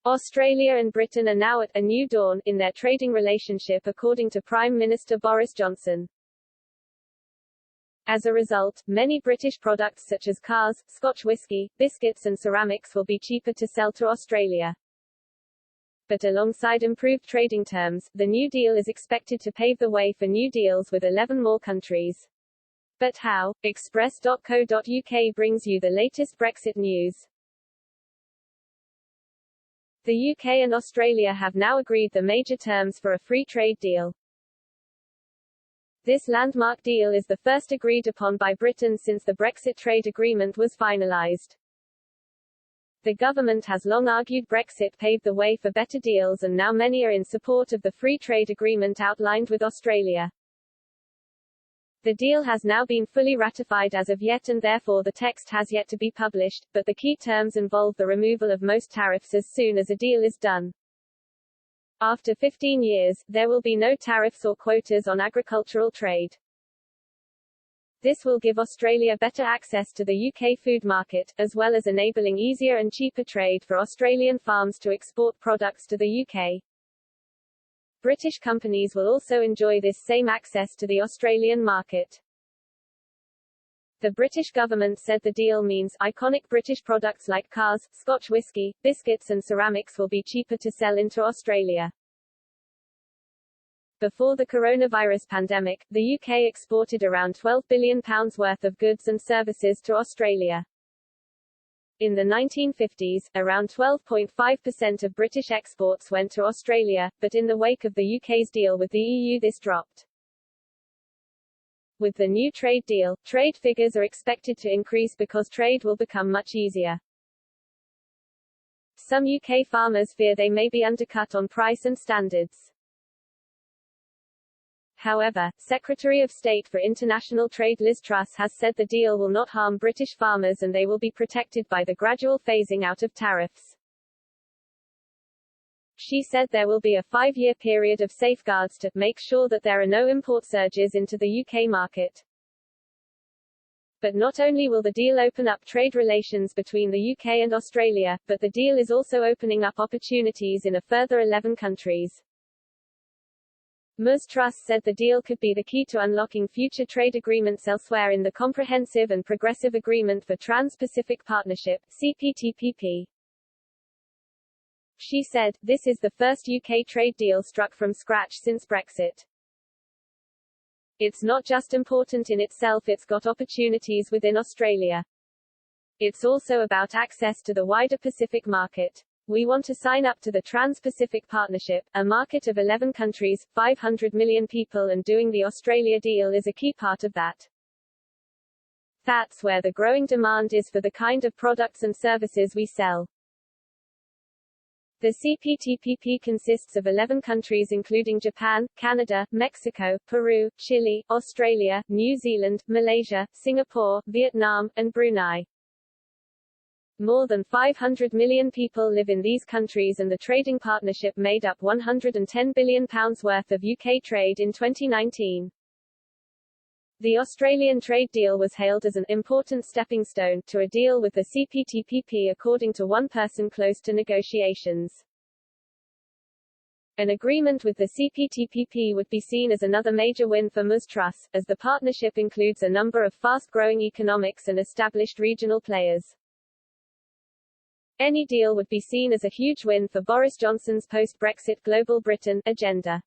Australia and Britain are now at a new dawn in their trading relationship, according to Prime Minister Boris Johnson. As a result, many British products such as cars, Scotch whisky, biscuits and ceramics will be cheaper to sell to Australia. But alongside improved trading terms, the new deal is expected to pave the way for new deals with 11 more countries. But how? Express.co.uk brings you the latest Brexit news. The UK and Australia have now agreed the major terms for a free trade deal. This landmark deal is the first agreed upon by Britain since the Brexit trade agreement was finalised. The government has long argued Brexit paved the way for better deals, and now many are in support of the free trade agreement outlined with Australia. The deal has now been fully ratified as of yet, and therefore the text has yet to be published, but the key terms involve the removal of most tariffs as soon as a deal is done. After 15 years, there will be no tariffs or quotas on agricultural trade. This will give Australia better access to the UK food market, as well as enabling easier and cheaper trade for Australian farms to export products to the UK. British companies will also enjoy this same access to the Australian market. The British government said the deal means iconic British products like cars, Scotch whisky, biscuits and ceramics will be cheaper to sell into Australia. Before the coronavirus pandemic, the UK exported around £12 billion worth of goods and services to Australia. In the 1950s, around 12.5% of British exports went to Australia, but in the wake of the UK's deal with the EU this dropped. With the new trade deal, trade figures are expected to increase because trade will become much easier. Some UK farmers fear they may be undercut on price and standards. However, Secretary of State for International Trade Liz Truss has said the deal will not harm British farmers and they will be protected by the gradual phasing out of tariffs. She said there will be a 5-year period of safeguards to make sure that there are no import surges into the UK market. But not only will the deal open up trade relations between the UK and Australia, but the deal is also opening up opportunities in a further 11 countries. Ms. Truss said the deal could be the key to unlocking future trade agreements elsewhere in the Comprehensive and Progressive Agreement for Trans-Pacific Partnership, CPTPP. She said, "This is the first UK trade deal struck from scratch since Brexit. It's not just important in itself, it's got opportunities within Australia. It's also about access to the wider Pacific market. We want to sign up to the Trans-Pacific Partnership, a market of 11 countries, 500 million people, and doing the Australia deal is a key part of that. That's where the growing demand is for the kind of products and services we sell." The CPTPP consists of 11 countries including Japan, Canada, Mexico, Peru, Chile, Australia, New Zealand, Malaysia, Singapore, Vietnam, and Brunei. More than 500 million people live in these countries, and the trading partnership made up £110 billion worth of UK trade in 2019. The Australian trade deal was hailed as an important stepping stone to a deal with the CPTPP, according to one person close to negotiations. An agreement with the CPTPP would be seen as another major win for Ms. Truss, as the partnership includes a number of fast-growing economics and established regional players. Any deal would be seen as a huge win for Boris Johnson's post-Brexit Global Britain agenda.